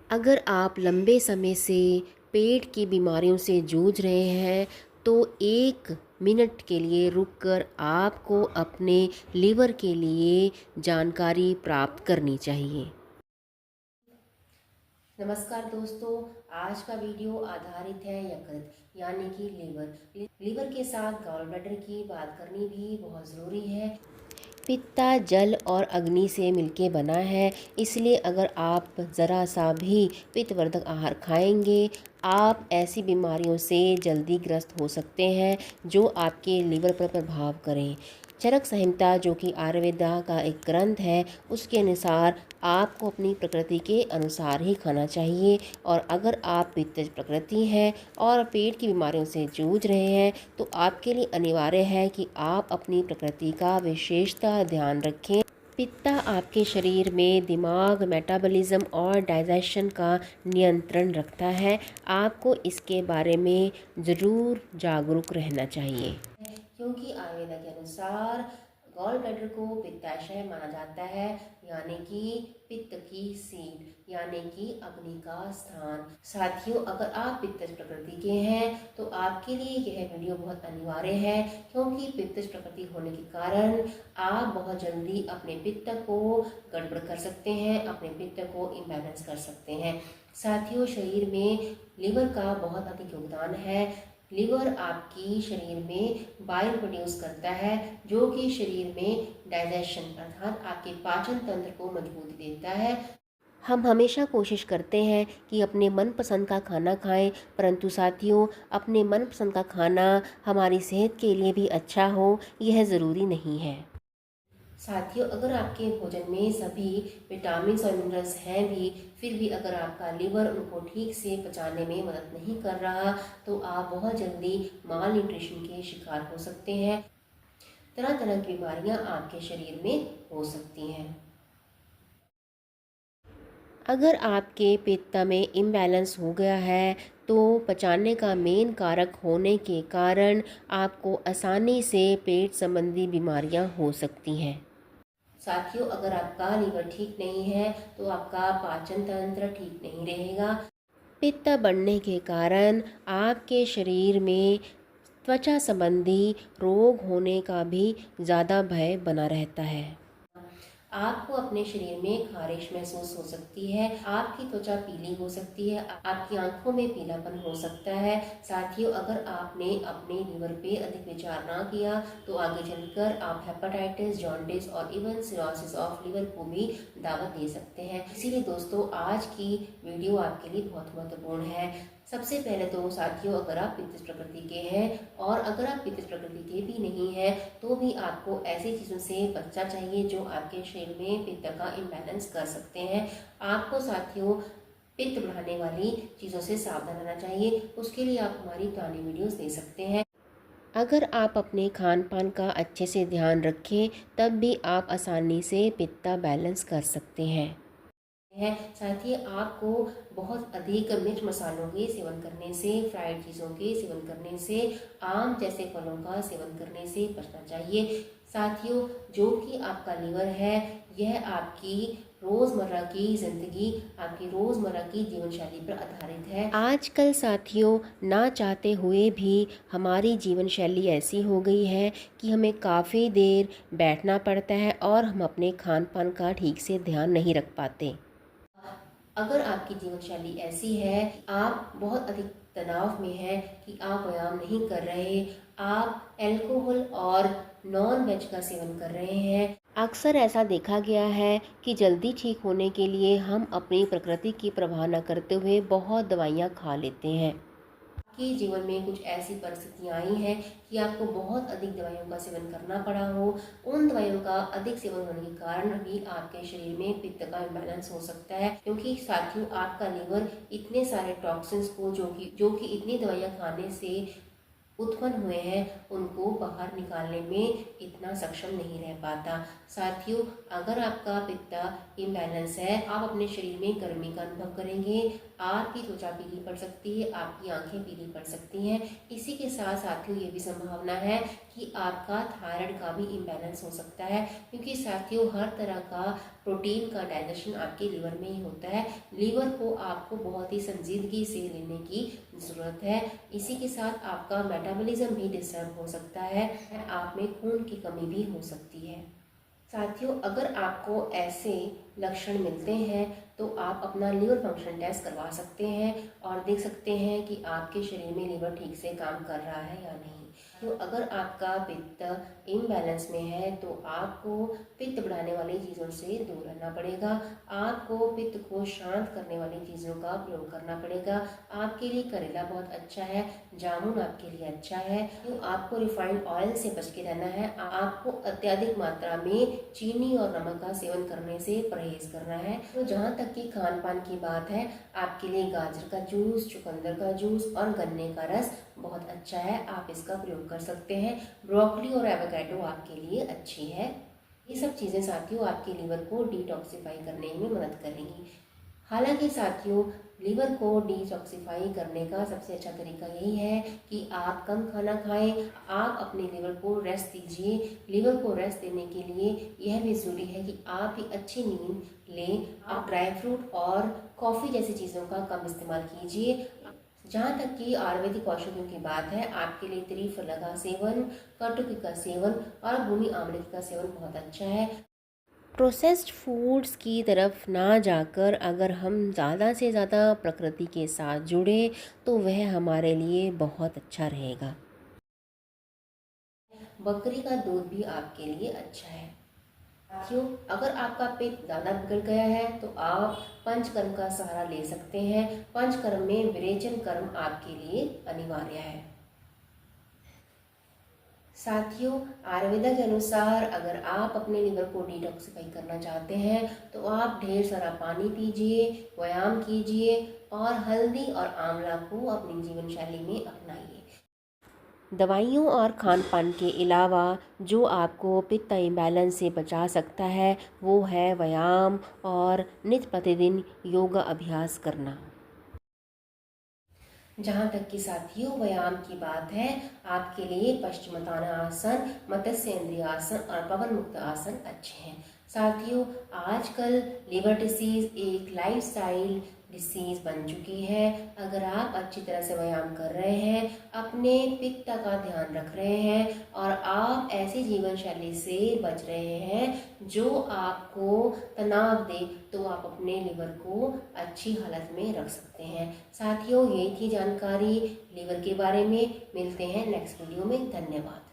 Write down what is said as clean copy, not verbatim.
अगर आप लंबे समय से पेट की बीमारियों से जूझ रहे हैं तो 1 मिनट के लिए रुककर आपको अपने लीवर के लिए जानकारी प्राप्त करनी चाहिए। नमस्कार दोस्तों, आज का वीडियो आधारित है यकृत यानी कि लीवर। लीवर के साथ गॉल ब्लैडर की बात करनी भी बहुत ज़रूरी है। पित्ता जल और अग्नि से मिलके बना है, इसलिए अगर आप ज़रा सा भी पित्तवर्धक आहार खाएंगे आप ऐसी बीमारियों से जल्दी ग्रस्त हो सकते हैं जो आपके लीवर पर प्रभाव करें। चरक संहिता जो कि आयुर्वेदा का एक ग्रंथ है, उसके अनुसार आपको अपनी प्रकृति के अनुसार ही खाना चाहिए। और अगर आप पित्तज प्रकृति हैं और पेट की बीमारियों से जूझ रहे हैं तो आपके लिए अनिवार्य है कि आप अपनी प्रकृति का विशेषता ध्यान रखें। पित्ता आपके शरीर में दिमाग, मेटाबॉलिज्म और डाइजेशन का नियंत्रण रखता है। आपको इसके बारे में ज़रूर जागरूक रहना चाहिए, क्योंकि आयुर्वेदा के अनुसार गॉल ब्लैडर को पित्ताशय माना जाता है, यानी कि पित्त की सीट यानी कि अग्नि का स्थान। साथियों, अगर आप पित्तज प्रकृति के हैं तो आपके लिए यह वीडियो बहुत अनिवार्य है, क्योंकि पित्तज प्रकृति होने के कारण आप बहुत जल्दी अपने पित्त को गड़बड़ कर सकते हैं, अपने पित्त को इम्बैलेंस कर सकते हैं। साथियों, शरीर में लीवर का बहुत अधिक योगदान है। लीवर आपकी शरीर में बाइल प्रोड्यूस करता है जो कि शरीर में डाइजेशन अर्थात आपके पाचन तंत्र को मजबूती देता है। हम हमेशा कोशिश करते हैं कि अपने मनपसंद का खाना खाएं, परंतु साथियों, अपने मनपसंद का खाना हमारी सेहत के लिए भी अच्छा हो यह ज़रूरी नहीं है। साथियों, अगर आपके भोजन में सभी विटामिन और मिनरल्स हैं भी, फिर भी अगर आपका लीवर उनको ठीक से पचाने में मदद नहीं कर रहा तो आप बहुत जल्दी माल न्यूट्रिशन के शिकार हो सकते हैं। तरह तरह की बीमारियां आपके शरीर में हो सकती हैं। अगर आपके पित्त में इम्बैलेंस हो गया है तो पचाने का मेन कारक होने के कारण आपको आसानी से पेट संबंधी बीमारियां हो सकती हैं। साथियों, अगर आपका लीवर ठीक नहीं है तो आपका पाचन तंत्र ठीक नहीं रहेगा। पित्त बढ़ने के कारण आपके शरीर में त्वचा संबंधी रोग होने का भी ज़्यादा भय बना रहता है। आपको अपने शरीर में खारिश महसूस हो सकती है, आपकी त्वचा पीली हो सकती है, आपकी आंखों में पीलापन हो सकता है। साथियों, अगर आपने अपने लीवर पे अधिक विचार ना किया तो आगे चलकर आप हेपेटाइटिस, जॉन्डिस और इवन सिरोसिस ऑफ लीवर को भी दावत दे सकते हैं। इसीलिए दोस्तों, आज की वीडियो आपके लिए बहुत महत्वपूर्ण है। सबसे पहले तो साथियों, अगर आप पित्तज प्रकृति के हैं और अगर आप पित्तज प्रकृति के भी नहीं हैं तो भी आपको ऐसी चीज़ों से बचना चाहिए जो आपके शरीर में पित्त का इम्बैलेंस कर सकते हैं। आपको साथियों पित्त बढ़ाने वाली चीज़ों से सावधान रहना चाहिए। उसके लिए आप हमारी पुरानी वीडियोस देख सकते हैं। अगर आप अपने खान पान का अच्छे से ध्यान रखें तब भी आप आसानी से पित्ता बैलेंस कर सकते हैं। साथ ही आपको बहुत अधिक मिर्च मसालों के सेवन करने से, फ्राइड चीज़ों के सेवन करने से, आम जैसे फलों का सेवन करने से बचना चाहिए। साथियों, जो कि आपका लीवर है यह आपकी रोज़मर्रा की ज़िंदगी, आपकी रोज़मर्रा की जीवन शैली पर आधारित है। आजकल साथियों, ना चाहते हुए भी हमारी जीवन शैली ऐसी हो गई है कि हमें काफ़ी देर बैठना पड़ता है और हम अपने खान पान का ठीक से ध्यान नहीं रख पाते। अगर आपकी जीवन शैली ऐसी है, आप बहुत अधिक तनाव में हैं कि आप व्यायाम नहीं कर रहे, आप अल्कोहल और नॉन वेज का सेवन कर रहे हैं, अक्सर ऐसा देखा गया है कि जल्दी ठीक होने के लिए हम अपनी प्रकृति की परवाह न करते हुए बहुत दवाइयाँ खा लेते हैं। आपके जीवन में कुछ ऐसी परिस्थितियाँ आई हैं कि आपको बहुत अधिक दवाइयों का सेवन करना पड़ा हो, उन दवाइयों का अधिक सेवन होने के कारण भी आपके शरीर में पित्त का इम्बैलेंस हो सकता है। क्योंकि साथियों, आपका लीवर इतने सारे टॉक्सिन्स को जो कि इतनी दवाइयाँ खाने से उत्पन्न हुए हैं उनको बाहर निकालने में इतना सक्षम नहीं रह पाता। साथियों, अगर आपका पित्त इम्बैलेंस है, आप अपने शरीर में गर्मी का अनुभव करेंगे, आपकी त्वचा पीली पड़ सकती है, आपकी आंखें पीली पड़ सकती हैं। इसी के साथ साथियों ये भी संभावना है कि आपका थायराइड का भी इम्बैलेंस हो सकता है, क्योंकि साथियों हर तरह का प्रोटीन का डाइजेशन आपके लीवर में ही होता है। लीवर को आपको बहुत ही संजीदगी से लेने की ज़रूरत है। इसी के साथ आपका मेटाबॉलिज्म भी डिस्टर्ब हो सकता है, आप में खून की कमी भी हो सकती है। साथियों, अगर आपको ऐसे लक्षण मिलते हैं तो आप अपना लीवर फंक्शन टेस्ट करवा सकते हैं और देख सकते हैं कि आपके शरीर में लीवर ठीक से काम कर रहा है या नहीं। तो अगर आपका पित्त इम्बैलेंस में है तो आपको पित्त बढ़ाने वाली चीज़ों से दूर रहना पड़ेगा, आपको पित्त को शांत करने वाली चीज़ों का प्रयोग करना पड़ेगा। आपके लिए करेला बहुत अच्छा है, जामुन आपके लिए अच्छा है। तो आपको रिफाइंड ऑयल से बच के रहना है, आपको अत्यधिक मात्रा में चीनी और नमक का सेवन करने से परहेज करना है। तो जहाँ तक कि खान पान की बात है, आपके लिए गाजर का जूस, चुकंदर का जूस और गन्ने का रस बहुत अच्छा है, आप इसका प्रयोग कर सकते हैं। ब्रोकली और एवोकाडो आपके लिए अच्छी है। ये सब चीज़ें साथियों आपके लीवर को डिटॉक्सिफाई करने में मदद करेंगी। हालांकि साथियों, लीवर को डिटॉक्सिफाई करने का सबसे अच्छा तरीका यही है कि आप कम खाना खाएं, आप अपने लीवर को रेस्ट दीजिए। लीवर को रेस्ट देने के लिए यह भी ज़रूरी है कि आप ही अच्छी नींद लें। आप ड्राई फ्रूट और कॉफ़ी जैसी चीज़ों का कम इस्तेमाल कीजिए। जहाँ तक कि आयुर्वेदिक औषधियों की बात है, आपके लिए त्रिफला का सेवन, कटुकी का सेवन और भूमि आंवले का सेवन बहुत अच्छा है। प्रोसेस्ड फूड्स की तरफ ना जाकर अगर हम ज़्यादा से ज़्यादा प्रकृति के साथ जुड़े तो वह हमारे लिए बहुत अच्छा रहेगा। बकरी का दूध भी आपके लिए अच्छा है। साथियों, अगर आपका पेट ज़्यादा बिगड़ गया है तो आप पंचकर्म का सहारा ले सकते हैं। पंचकर्म में विरेचन कर्म आपके लिए अनिवार्य है। साथियों, आयुर्वेदा के अनुसार अगर आप अपने लीवर को डिटॉक्सिफाई करना चाहते हैं तो आप ढेर सारा पानी पीजिए, व्यायाम कीजिए और हल्दी और आंवला को अपनी जीवन शैली में अपनाइए। दवाइयों और खान पान के अलावा जो आपको पित्त इम्बैलेंस से बचा सकता है वो है व्यायाम और नित्य प्रतिदिन योगा अभ्यास करना। जहाँ तक कि साथियों व्यायाम की बात है, आपके लिए पश्चिमोत्तानासन, मत्स्य आसन और पवन मुक्त आसन अच्छे हैं। साथियों, आजकल लिवर डिसीज़ एक लाइफस्टाइल डिसीज़ बन चुकी है। अगर आप अच्छी तरह से व्यायाम कर रहे हैं, अपने पित्त का ध्यान रख रहे हैं और आप ऐसी जीवन शैली से बच रहे हैं जो आपको तनाव दे, तो आप अपने लिवर को अच्छी हालत में रख सकते हैं। साथियों, ये थी जानकारी लीवर के बारे में। मिलते हैं नेक्स्ट वीडियो में। धन्यवाद।